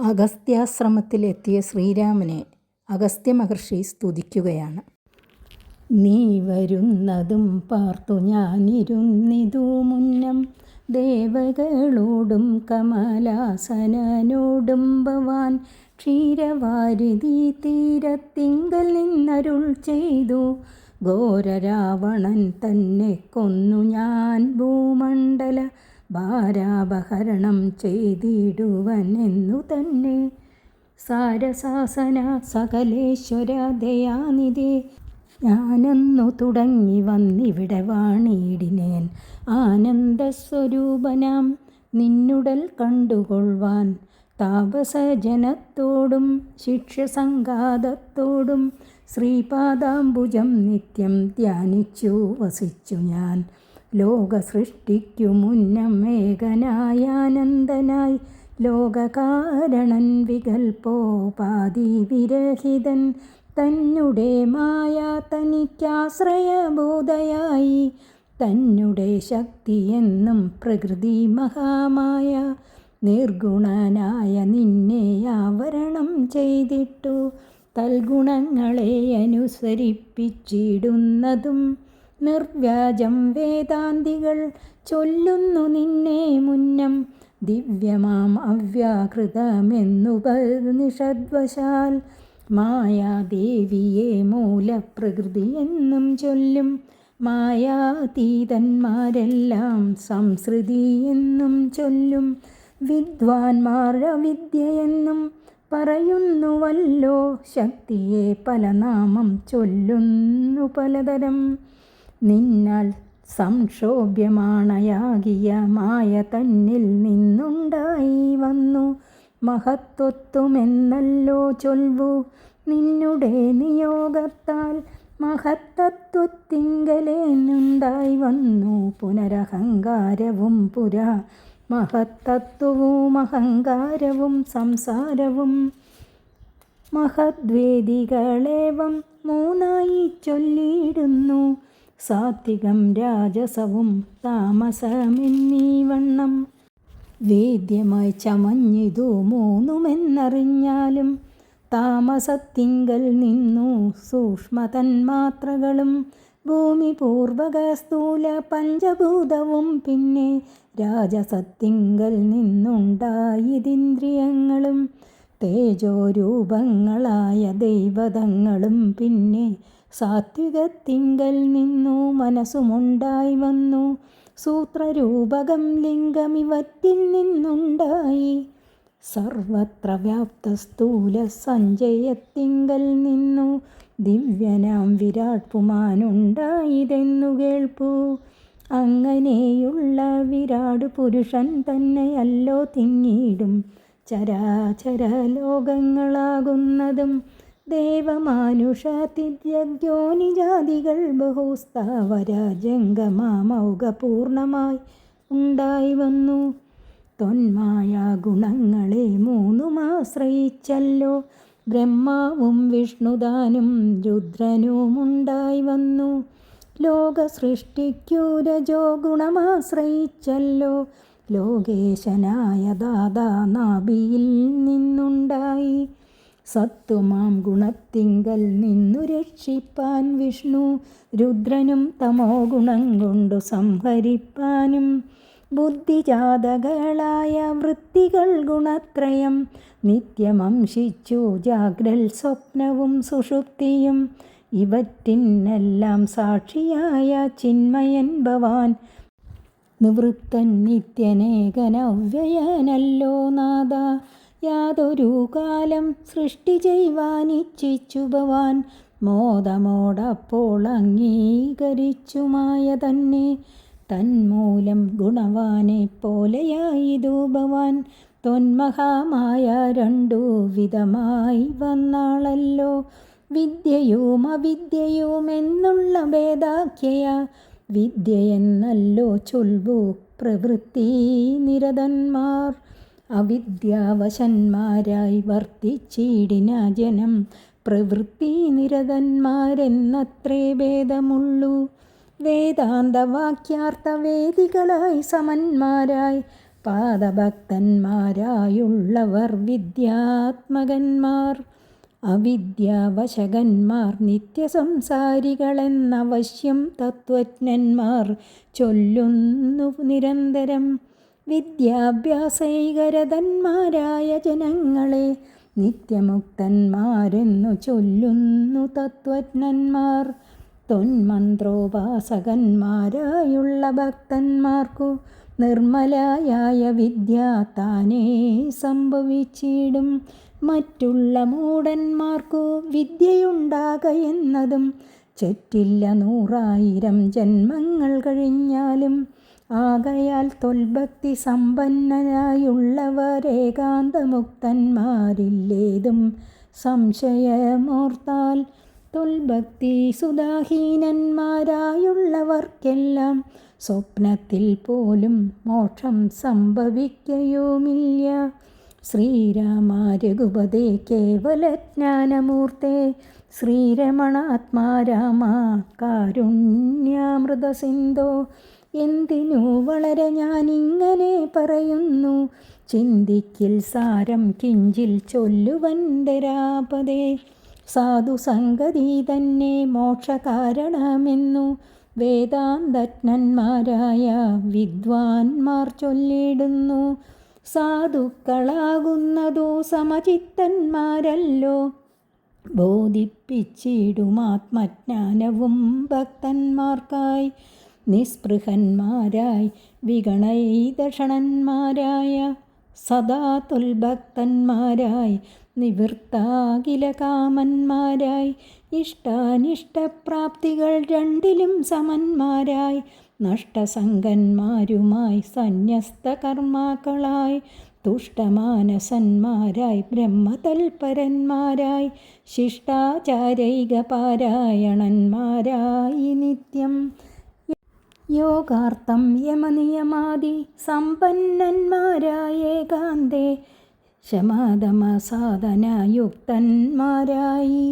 അഗസ്ത്യാശ്രമത്തിലെത്തിയ ശ്രീരാമനെ അഗസ്ത്യ മഹർഷി സ്തുതിക്കുകയാണ്. നീ വരുന്നതും പാർത്തു ഞാനിരുന്നിതു മുന്നം, ദേവകളോടും കമലാസനോടും ഭവാൻ ക്ഷീരവാരിധി തീരത്തിങ്കൽ നിന്നരുൾ ചെയ്തു. ഘോരരാവണൻ തന്നെ കൊന്നു ഞാൻ ഭൂമണ്ഡല ഭാരാപഹരണം ചെയ്തിടുവൻ എന്നു തന്നെ. സാരസാസന സകലേശ്വര ദയാനിധേ, ഞാനൊന്നു തുടങ്ങി വന്നിവിടെ വാണിടിനേൻ. ആനന്ദസ്വരൂപനാം നിന്നുടൽ കണ്ടുകൊള്ളുവാൻ താപസജനത്തോടും ശിഷ്യസംഘാതത്തോടും ശ്രീപാദാംബുജം നിത്യം ധ്യാനിച്ചു വസിച്ചു ഞാൻ. ലോകസൃഷ്ടിക്കു മുന്നം ഏകനായാനന്ദനായി ലോകകാരണൻ വികൽപ്പോപാധിവിരഹിതൻ തന്നെ മായ തനിക്കാശ്രയബോധയായി. തന്നെ ശക്തിയെന്നും പ്രകൃതി മഹാമായ നിർഗുണനായ നിന്നെ ആവരണം ചെയ്തിട്ടു തൽഗുണങ്ങളെ അനുസരിപ്പിച്ചിടുന്നതും നിർവ്യാജം വേദാന്തികൾ ചൊല്ലുന്നു നിന്നെ മുന്നം. ദിവ്യമാം അവ്യാകൃതമെന്നുപനിഷദ്വശാൽ മായാദേവിയെ മൂലപ്രകൃതി എന്നും ചൊല്ലും. മായാതീതന്മാരെല്ലാം സംസൃതി എന്നും ചൊല്ലും. വിദ്വാൻമാർ അവിദ്യയെന്നും പറയുന്നുവല്ലോ. ശക്തിയെ പല നാമം ചൊല്ലുന്നു പലതരം. നിന്നാൽ സംക്ഷോഭ്യമാണയാകിയ മായ തന്നിൽ നിന്നുണ്ടായി വന്നു മഹത്വത്വമെന്നല്ലോ ചൊൽവു. നിന്നുടെ നിയോഗത്താൽ മഹത്തത്വത്തിങ്കലേനുണ്ടായി വന്നു പുനരഹങ്കാരവും പുരാ മഹത്തത്വവും അഹങ്കാരവും സംസാരവും. മഹദ്വേദികളേവം മൂന്നായി ചൊല്ലിയിടുന്നു, സാത്വികം രാജസവും താമസമെന്നീ വണ്ണം. വേദ്യമായി ചമഞ്ഞിതു മൂന്നുമെന്നറിഞ്ഞാലും താമസത്തിങ്കൽ നിന്നു സൂക്ഷ്മതന്മാത്രകളും ഭൂമി പൂർവക സ്ഥൂല പഞ്ചഭൂതവും പിന്നെ രാജസത്തിങ്കൽ നിന്നുണ്ടായതിന്ദ്രിയങ്ങളും തേജോരൂപങ്ങളായ ദൈവതങ്ങളും പിന്നെ സാത്വികത്തിങ്കൽ നിന്നു മനസ്സുമുണ്ടായി വന്നു. സൂത്രരൂപകം ലിംഗമിവറ്റിൽ നിന്നുണ്ടായി സർവത്ര വ്യാപ്ത സ്ഥൂല സഞ്ചയത്തിങ്കൽ നിന്നു ദിവ്യനാം വിരാട് പുമാനുണ്ടായതെന്നു കേൾപ്പു. അങ്ങനെയുള്ള വിരാട് പുരുഷൻ തന്നെയല്ലോ തിങ്ങിയിടും ചരാചര ലോകങ്ങളാകുന്നതും. ദേവമാനുഷാതിര്യജ്ഞോനിജാതികൾ ബഹുസ്ഥാവര ജംഗമമൗഘപൂർണമായി ഉണ്ടായി വന്നു. ത്വന്മായ ഗുണങ്ങളെ മൂന്നുമാശ്രയിച്ചല്ലോ ബ്രഹ്മാവും വിഷ്ണുദാനും രുദ്രനുമുണ്ടായി വന്നു. ലോകസൃഷ്ടിക്കു രജോ ഗുണമാശ്രയിച്ചല്ലോ ലോകേശനായ ദാതാ നാഭിയിൽ നിന്നുണ്ടായി. സത്വമാം ഗുണത്തിങ്കൽ നിന്നു രക്ഷിപ്പാൻ വിഷ്ണു രുദ്രനും തമോ ഗുണം കൊണ്ടു സംഹരിപ്പാനും. ബുദ്ധിജാതകളായ വൃത്തികൾ ഗുണത്രയം നിത്യമംശിച്ചു ജാഗ്രൽ സ്വപ്നവും സുഷുപ്തിയും. ഇവറ്റിനെല്ലാം സാക്ഷിയായ ചിന്മയൻ ഭവാൻ നിവൃത്തൻ നിത്യനേകനവ്യയനല്ലോ നാഥ. യാതൊരു കാലം സൃഷ്ടി ചെയ്യുവാനിച്ഛിച്ചു ഭവാൻ മോദമോടപ്പോൾ അംഗീകരിച്ചു മായ തന്നെ. തന്മൂലം ഗുണവാനെ പോലെയായിതു ഭവാൻ ത്വന്മഹാമായ രണ്ടു വിധമായി വന്നാളല്ലോ. വിദ്യയും അവിദ്യയും എന്നുള്ള ഭേദാഖ്യയ വിദ്യയെന്നല്ലോ ചൊൽവു പ്രവൃത്തി നിരതന്മാർ. അവിദ്യാവശന്മാരായി വർത്തിച്ചിടിന ജനം പ്രവൃത്തി നിരതന്മാരെന്നത്രേ ഭേദമുള്ളൂ. വേദാന്തവാക്യാർത്ഥവേദികളായി സമന്മാരായി പാദഭക്തന്മാരായുള്ളവർ വിദ്യാത്മകന്മാർ, അവിദ്യാവശകന്മാർ നിത്യസംസാരികളെന്നവശ്യം തത്വജ്ഞന്മാർ ചൊല്ലുന്നു നിരന്തരം. വിദ്യാഭ്യാസൈകരതന്മാരായ ജനങ്ങളെ നിത്യമുക്തന്മാരെന്നു ചൊല്ലുന്നു തത്വജ്ഞന്മാർ. തൊന്മന്ത്രോപാസകന്മാരായുള്ള ഭക്തന്മാർക്കു നിർമ്മലയായ വിദ്യ താനേ സംഭവിച്ചിടും. മറ്റുള്ള മൂഢന്മാർക്കു വിദ്യയുണ്ടാകയെന്നതും ചെറ്റില്ല 100,000 ജന്മങ്ങൾ കഴിഞ്ഞാലും. ആകയാൽ തൊൽഭക്തി സമ്പന്നരായുള്ളവരേകാന്തമുക്തന്മാരില്ലേതും സംശയമോർത്താൽ. തൊൽഭക്തി സുധാഹീനന്മാരായുള്ളവർക്കെല്ലാം സ്വപ്നത്തിൽ പോലും മോക്ഷം സംഭവിക്കയുമില്ല. ശ്രീരാമ രഘുപതേ കേവലജ്ഞാനമൂർത്തേ, ശ്രീരമണാത്മാ രാമ കാരുണ്യാമൃതസിന്ധോ. എന്തിനു വളരെ ഞാനിങ്ങനെ പറയുന്നു, ചിന്തിക്കിൽ സാരം കിഞ്ചിൽ ചൊല്ലുവൻതരാപതേ. സാധുസംഗതി തന്നെ മോക്ഷകാരണമെന്നു വേദാന്തജ്ഞന്മാരായ വിദ്വാൻമാർ ചൊല്ലിടുന്നു. സാധുക്കളാകുന്നതു സമചിത്തന്മാരല്ലോ, ബോധിപ്പിച്ചിടുമാത്മജ്ഞാനവും ഭക്തന്മാർക്കായി. നിസ്പൃഹന്മാരായി വിഗണൈദഷണന്മാരായ സദാ തൊൽഭക്തന്മാരായി നിവൃത്താകില കാമന്മാരായി ഇഷ്ടാനിഷ്ടപ്രാപ്തികൾ രണ്ടിലും സമന്മാരായി നഷ്ടസംഗന്മാരുമായി സന്യസ്തകർമാക്കളായി തുഷ്ടമാനസന്മാരായി ബ്രഹ്മതൽപരന്മാരായി ശിഷ്ടാചാരൈകപാരായണന്മാരായി നിത്യം യോഗാർത്ഥം യമനിയമാദി സമ്പന്നന്മാരായ ഏകാന്തേ ശമദമസാധനയുക്തന്മാരായി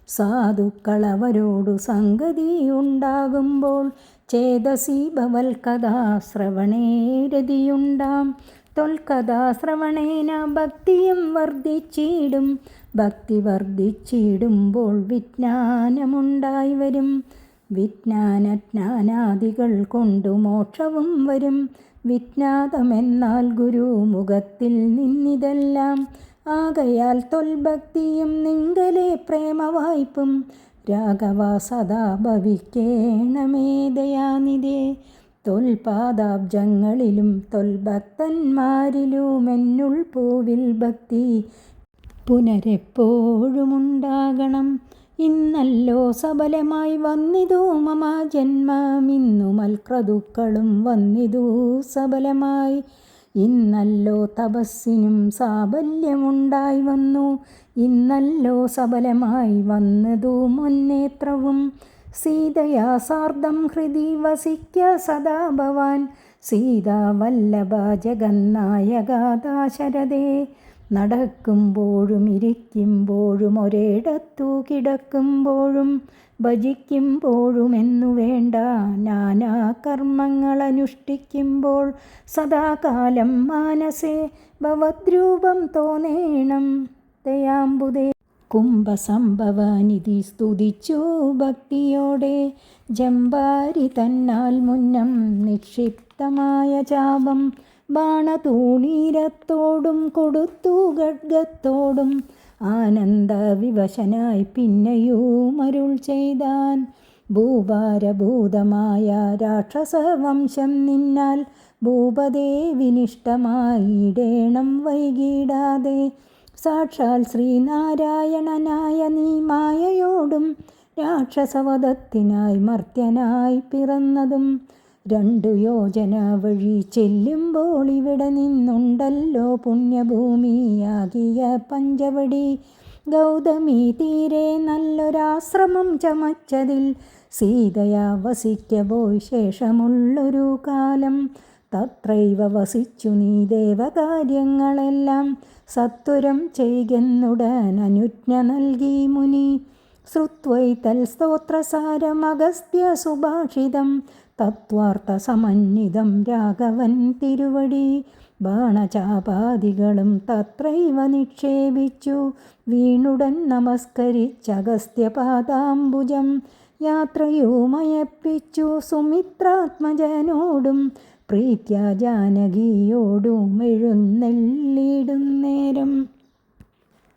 സാധുക്കളവരോടു സംഗതി ഉണ്ടാകുമ്പോൾ ചേതസി ഭവൽകഥാശ്രവണേ രതിയുണ്ടാം. തൊൽകഥാശ്രവണേന ഭക്തിയും വർദ്ധിച്ചിടും. ഭക്തി വർദ്ധിച്ചിടുമ്പോൾ വിജ്ഞാനമുണ്ടായി വരും. വിജ്ഞാനജ്ഞാനാദികൾ കൊണ്ടു മോക്ഷവും വരും. വിജ്ഞാതമെന്നാൽ ഗുരുമുഖത്തിൽ നിന്നിതെല്ലാം. ആകയാൽ തൊൽഭക്തിയും നിങ്കലെ പ്രേമവായ്പും രാഘവ സദാ ഭവിക്കേണമേ ദയാനിധേ. തൊൽപാദാബ്ജങ്ങളിലും തൊൽഭക്തന്മാരിലുമെന്നുൾപ്പൂവിൽ ഭക്തി പുനരെപ്പോഴുമുണ്ടാകണം. ഇന്നല്ലോ സബലമായി വന്നിതു മമ ജന്മമിന്നു മൽക്രതുക്കളും വന്നിതു സബലമായി. ഇന്നല്ലോ തപസ്സിനും സാബല്യമുണ്ടായി വന്നു. ഇന്നല്ലോ സബലമായി വന്നതു മുന്നേത്രവും. സീതയാ സാർദ്ധം ഹൃദി വസിക്ക സദാ ഭവാൻ. സീതാവല്ലഭ ജഗന്നായക ദാശരഥേ. നടക്കുമ്പോഴും ഇരിക്കുമ്പോഴും ഒരിടത്തു കിടക്കുമ്പോഴും ഭജിക്കുമ്പോഴുമെന്നു വേണ്ട നാനാ കർമ്മങ്ങളനുഷ്ഠിക്കുമ്പോൾ സദാകാലം മാനസേ ഭവദ്രൂപം തോന്നേണം ദയാംബുദേ. കുംഭസംഭവനിധി സ്തുതിച്ചു ഭക്തിയോടെ ജംബാരി തന്നാൽ മുന്നം നിക്ഷിപ്തമായ ചാപം ബാണതൂണീരത്തോടും കൊടുത്തു ഖഡ്ഗത്തോടും ആനന്ദവിവശനായി പിന്നെയും അരുൾ ചെയ്താൻ. ഭൂഭാരഭൂതമായ രാക്ഷസവംശം നിന്നാൽ ഭൂപതേ വിനിഷ്ടമായിടേണം വൈകിടാതെ. സാക്ഷാൽ ശ്രീനാരായണനായ നീ മായയോടും രാക്ഷസവധത്തിനായി മർത്യനായി പിറന്നതും 2 യോജന വഴി ചെല്ലുമ്പോൾ ഇവിടെ നിന്നുണ്ടല്ലോ പുണ്യഭൂമിയാകിയ പഞ്ചവടി. ഗൗതമി തീരെ നല്ലൊരാശ്രമം ചമച്ചതിൽ സീതയാ വസിക്കപോയി ശേഷമുള്ളൊരു കാലം. തത്രൈവ വസിച്ചു നീ ദേവകാര്യങ്ങളെല്ലാം സത്വരം ചെയ്കെന്നുടൻ അനുജ്ഞ നൽകി മുനി. ശ്രുത്വൈതൽ സ്തോത്രസാരമഗസ്ത്യ സുഭാഷിതം തത്വാർത്ഥ സമന്വിതം രാഘവൻ തിരുവടി. ബാണചാപാദികളും തത്രൈവ നിക്ഷേപിച്ചു. വീണുടൻ നമസ്കരിച്ചഗസ്ത്യപാദാംബുജം യാത്രയുമയപ്പിച്ചു. സുമിത്രാത്മജനോടും പ്രീത്യാ ജാനകിയോടും എഴുന്നള്ളിടുന്നേരം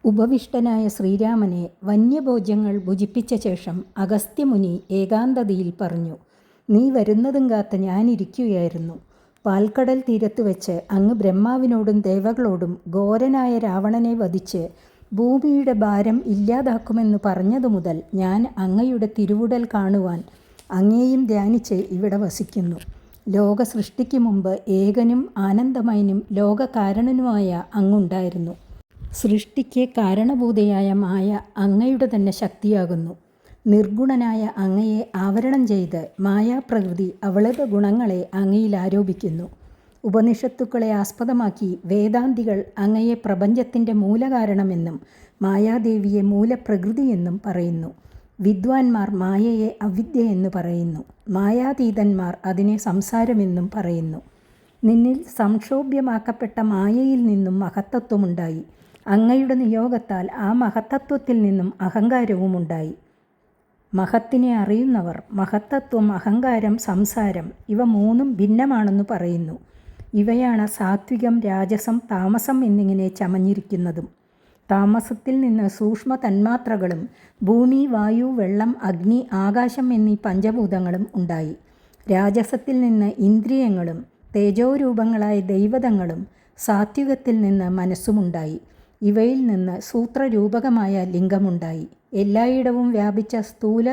ഉപവിഷ്ടനായ ശ്രീരാമനെ വന്യഭോജ്യങ്ങൾ ഭുജിപ്പിച്ച ശേഷം അഗസ്ത്യമുനി ഏകാന്തതയിൽ പറഞ്ഞു: നീ വരുന്നതും കാത്ത് ഞാനിരിക്കുകയായിരുന്നു. പാൽക്കടൽ തീരത്ത് വെച്ച് അങ്ങ് ബ്രഹ്മാവിനോടും ദേവകളോടും ഘോരനായ രാവണനെ വധിച്ച് ഭൂമിയുടെ ഭാരം ഇല്ലാതാക്കുമെന്ന് പറഞ്ഞതു മുതൽ ഞാൻ അങ്ങയുടെ തിരുവുടൽ കാണുവാൻ അങ്ങയെയും ധ്യാനിച്ച് ഇവിടെ വസിക്കുന്നു. ലോക സൃഷ്ടിക്ക് മുമ്പ് ഏകനും ആനന്ദമയനും ലോകകാരണനുമായ അങ്ങുണ്ടായിരുന്നു. സൃഷ്ടിക്ക് കാരണഭൂതയായ മായ അങ്ങയുടെ തന്നെ ശക്തിയാകുന്നു. നിർഗുണനായ അങ്ങയെ ആവരണം ചെയ്ത് മായാപ്രകൃതി അവളുടെ ഗുണങ്ങളെ അങ്ങയിൽ ആരോപിക്കുന്നു. ഉപനിഷത്തുക്കളെ ആസ്പദമാക്കി വേദാന്തികൾ അങ്ങയെ പ്രപഞ്ചത്തിൻ്റെ മൂലകാരണമെന്നും മായാദേവിയെ മൂലപ്രകൃതിയെന്നും പറയുന്നു. വിദ്വാൻമാർ മായയെ അവിദ്യ എന്ന് പറയുന്നു. മായാതീതന്മാർ അതിനെ സംസാരമെന്നും പറയുന്നു. നിന്നിൽ സംക്ഷോഭ്യമാക്കപ്പെട്ട മായയിൽ നിന്നും മഹത്തത്വമുണ്ടായി. അങ്ങയുടെ നിയോഗത്താൽ ആ മഹത്തത്വത്തിൽ നിന്നും അഹങ്കാരവുമുണ്ടായി. മഹത്തിനെ അറിയുന്നവർ മഹത്തത്വം, അഹങ്കാരം, സംസാരം ഇവ മൂന്നും ഭിന്നമാണെന്ന് പറയുന്നു. ഇവയാണ് സാത്വികം, രാജസം, താമസം എന്നിങ്ങനെ ചമഞ്ഞിരിക്കുന്നതും. താമസത്തിൽ നിന്ന് സൂക്ഷ്മ തന്മാത്രകളും ഭൂമി, വായു, വെള്ളം, അഗ്നി, ആകാശം എന്നീ പഞ്ചഭൂതങ്ങളും ഉണ്ടായി. രാജസത്തിൽ നിന്ന് ഇന്ദ്രിയങ്ങളും തേജോരൂപങ്ങളായ ദൈവതങ്ങളും സാത്വികത്തിൽ നിന്ന് മനസ്സുമുണ്ടായി. ഇവയിൽ നിന്ന് സൂത്രരൂപകമായ ലിംഗമുണ്ടായി. എല്ലായിടവും വ്യാപിച്ച സ്ഥൂല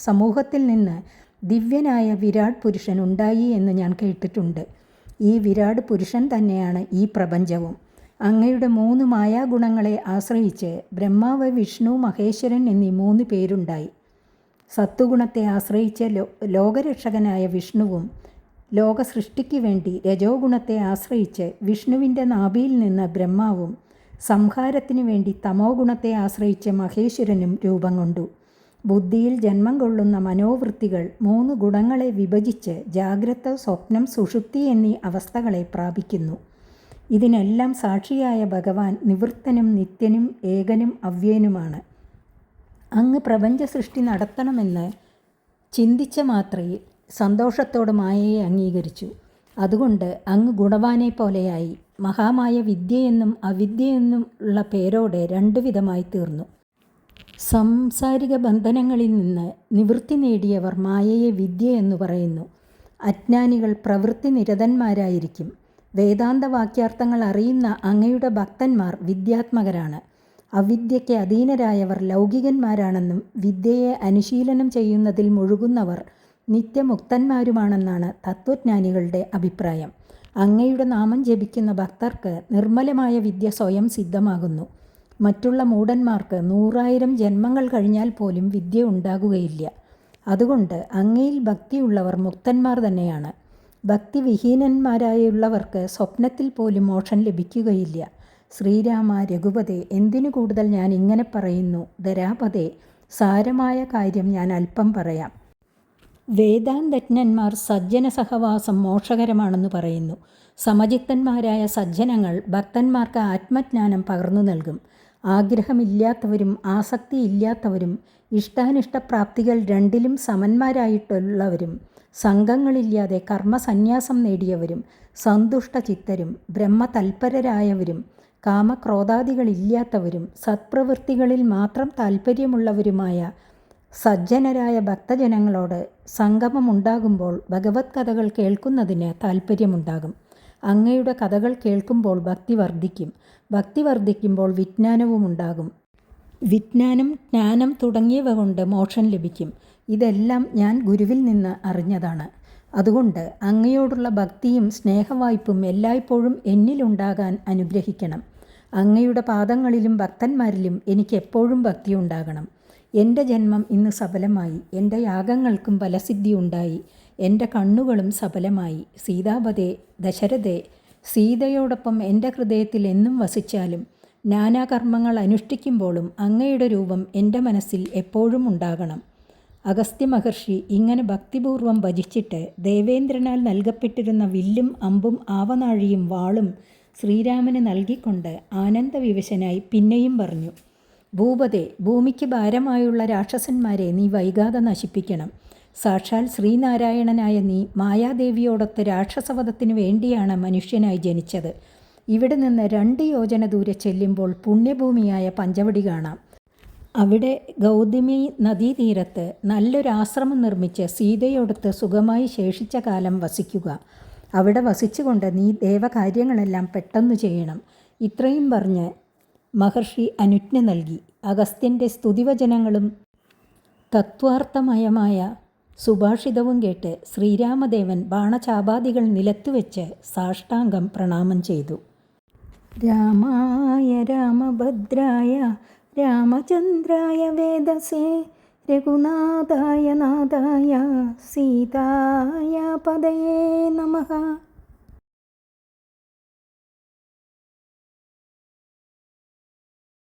സമൂഹത്തിൽ നിന്ന് ദിവ്യനായ വിരാട് പുരുഷൻ ഉണ്ടായി എന്ന് ഞാൻ കേട്ടിട്ടുണ്ട്. ഈ വിരാട് പുരുഷൻ തന്നെയാണ് ഈ പ്രപഞ്ചവും. അങ്ങയുടെ 3 മായാഗുണങ്ങളെ ആശ്രയിച്ച് ബ്രഹ്മാവ്, വിഷ്ണു, മഹേശ്വരൻ എന്നീ 3 പേരുണ്ടായി. സത്വഗുണത്തെ ആശ്രയിച്ച് ലോകരക്ഷകനായ വിഷ്ണുവും, ലോകസൃഷ്ടിക്ക് വേണ്ടി രജോഗുണത്തെ ആശ്രയിച്ച് വിഷ്ണുവിൻ്റെ നാഭിയിൽ നിന്ന് ബ്രഹ്മാവും, സംഹാരത്തിനു വേണ്ടി തമോ ഗുണത്തെ ആശ്രയിച്ച് മഹേശ്വരനും രൂപം കൊണ്ടു. ബുദ്ധിയിൽ ജന്മം കൊള്ളുന്ന മനോവൃത്തികൾ 3 ഗുണങ്ങളെ വിഭജിച്ച് ജാഗ്രത, സ്വപ്നം, സുഷുപ്തി എന്നീ അവസ്ഥകളെ പ്രാപിക്കുന്നു. ഇതിനെല്ലാം സാക്ഷിയായ ഭഗവാൻ നിവൃത്തനും നിത്യനും ഏകനും അവ്യയനുമാണ്. അങ്ങ് പ്രപഞ്ച സൃഷ്ടി നടത്തണമെന്ന് ചിന്തിച്ച മാത്രയിൽ സന്തോഷത്തോടെ മായയെ അംഗീകരിച്ചു. അതുകൊണ്ട് അങ്ങ് ഗുണവാനെ പോലെയായി. മഹാമായ വിദ്യയെന്നും അവിദ്യയെന്നും ഉള്ള പേരോടെ 2 വിധമായി തീർന്നു. സാംസാരിക ബന്ധനങ്ങളിൽ നിന്ന് നിവൃത്തി നേടിയവർ മായയെ വിദ്യ എന്ന് പറയുന്നു. അജ്ഞാനികൾ പ്രവൃത്തി നിരതന്മാരായിരിക്കും. വേദാന്ത വാക്യാർത്ഥങ്ങൾ അറിയുന്ന അങ്ങയുടെ ഭക്തന്മാർ വിദ്യാത്മകരാണ്. അവിദ്യയ്ക്ക് അധീനരായവർ ലൗകികന്മാരാണെന്നും വിദ്യയെ അനുശീലനം ചെയ്യുന്നതിൽ മുഴുകുന്നവർ നിത്യമുക്തന്മാരുമാണെന്നാണ് തത്വജ്ഞാനികളുടെ അഭിപ്രായം. അങ്ങയുടെ നാമം ജപിക്കുന്ന ഭക്തർക്ക് നിർമ്മലമായ വിദ്യ സ്വയം സിദ്ധമാകുന്നു. മറ്റുള്ള മൂഢന്മാർക്ക് 100,000 ജന്മങ്ങൾ കഴിഞ്ഞാൽ പോലും വിദ്യ ഉണ്ടാകുകയില്ല. അതുകൊണ്ട് അങ്ങയിൽ ഭക്തിയുള്ളവർ മുക്തന്മാർ തന്നെയാണ്. ഭക്തിവിഹീനന്മാരായുള്ളവർക്ക് സ്വപ്നത്തിൽ പോലും മോക്ഷം ലഭിക്കുകയില്ല. ശ്രീരാമ, രഘുപതേ, എന്തിനു കൂടുതൽ ഞാൻ ഇങ്ങനെ പറയുന്നു. ധരാപതേ, സാരമായ കാര്യം ഞാൻ അല്പം പറയാം. വേദാന്തജ്ഞന്മാർ സജ്ജന സഹവാസം മോക്ഷകരമാണെന്ന് പറയുന്നു. സമചിത്തന്മാരായ സജ്ജനങ്ങൾ ഭക്തന്മാർക്ക് ആത്മജ്ഞാനം പകർന്നു നൽകും. ആഗ്രഹമില്ലാത്തവരും ആസക്തിയില്ലാത്തവരും ഇഷ്ടാനിഷ്ടപ്രാപ്തികൾ രണ്ടിലും സമന്മാരായിട്ടുള്ളവരും സംഘങ്ങളില്ലാതെ കർമ്മസന്യാസം നേടിയവരും സന്തുഷ്ടചിത്തരും ബ്രഹ്മതൽപരരായവരും കാമക്രോധാദികളില്ലാത്തവരും സത്പ്രവൃത്തികളിൽ മാത്രം താൽപ്പര്യമുള്ളവരുമായ സജ്ജനരായ ഭക്തജനങ്ങളോട് സംഗമമുണ്ടാകുമ്പോൾ ഭഗവത് കഥകൾ കേൾക്കുന്നതിന് താൽപ്പര്യമുണ്ടാകും. അങ്ങയുടെ കഥകൾ കേൾക്കുമ്പോൾ ഭക്തി വർദ്ധിക്കും. ഭക്തി വർദ്ധിക്കുമ്പോൾ വിജ്ഞാനവും ഉണ്ടാകും. വിജ്ഞാനം, ജ്ഞാനം തുടങ്ങിയവ കൊണ്ട് മോക്ഷം ലഭിക്കും. ഇതെല്ലാം ഞാൻ ഗുരുവിൽ നിന്ന് അറിഞ്ഞതാണ്. അതുകൊണ്ട് അങ്ങയോടുള്ള ഭക്തിയും സ്നേഹവായ്പും എല്ലായ്പ്പോഴും എന്നിലുണ്ടാകാൻ അനുഗ്രഹിക്കണം. അങ്ങയുടെ പാദങ്ങളിലും ഭക്തന്മാരിലും എനിക്ക് എപ്പോഴും ഭക്തിയുണ്ടാകണം. എൻ്റെ ജന്മം ഇന്ന് സഫലമായി. എൻ്റെ യാഗങ്ങൾക്കും ഫലസിദ്ധി ഉണ്ടായി. എൻ്റെ കണ്ണുകളും സഫലമായി. സീതാപതേ, ദശരഥേ, സീതയോടൊപ്പം എൻ്റെ ഹൃദയത്തിൽ എന്നും വസിച്ചാലും നാനാകർമ്മങ്ങൾ അനുഷ്ഠിക്കുമ്പോഴും അങ്ങയുടെ രൂപം എൻ്റെ മനസ്സിൽ എപ്പോഴും ഉണ്ടാകണം. അഗസ്ത്യ മഹർഷി ഇങ്ങനെ ഭക്തിപൂർവം ഭജിച്ചിട്ട് ദേവേന്ദ്രനാൽ നൽകപ്പെട്ടിരുന്ന വില്ലും അമ്പും ആവനാഴിയും വാളും ശ്രീരാമന് നൽകിക്കൊണ്ട് ആനന്ദവിവശനായി പിന്നെയും പറഞ്ഞു, ഭൂപതേ, ഭൂമിക്ക് ഭാരമായുള്ള രാക്ഷസന്മാരെ നീ വൈകാതെ നശിപ്പിക്കണം. സാക്ഷാൽ ശ്രീനാരായണനായ നീ മായാദേവിയോടൊത്ത് രാക്ഷസവധത്തിനു വേണ്ടിയാണ് മനുഷ്യനായി ജനിച്ചത്. ഇവിടെ നിന്ന് 2 യോജന ദൂരെ ചെല്ലുമ്പോൾ പുണ്യഭൂമിയായ പഞ്ചവടി കാണാം. അവിടെ ഗൗതമി നദീതീരത്ത് നല്ലൊരാശ്രമം നിർമ്മിച്ച് സീതയോടൊത്ത് സുഖമായി ശേഷിച്ച കാലം വസിക്കുക. അവിടെ വസിച്ചുകൊണ്ട് നീ ദേവകാര്യങ്ങളെല്ലാം പെട്ടെന്ന് ചെയ്യണം. ഇത്രയും പറഞ്ഞ് മഹർഷി അനുജ്ഞ നൽകി. അഗസ്ത്യൻ്റെ സ്തുതിവചനങ്ങളും തത്വാർത്ഥമയമായ സുഭാഷിതവും കേട്ട് ശ്രീരാമദേവൻ ബാണചാപാദികൾ നിലത്തുവെച്ച് സാഷ്ടാംഗം പ്രണാമം ചെയ്തു. രാമായ രാമഭദ്രായ രാമചന്ദ്രായ വേദസേ രഘുനാഥായ നാഥായ സീതായ പദയേ നമഃ.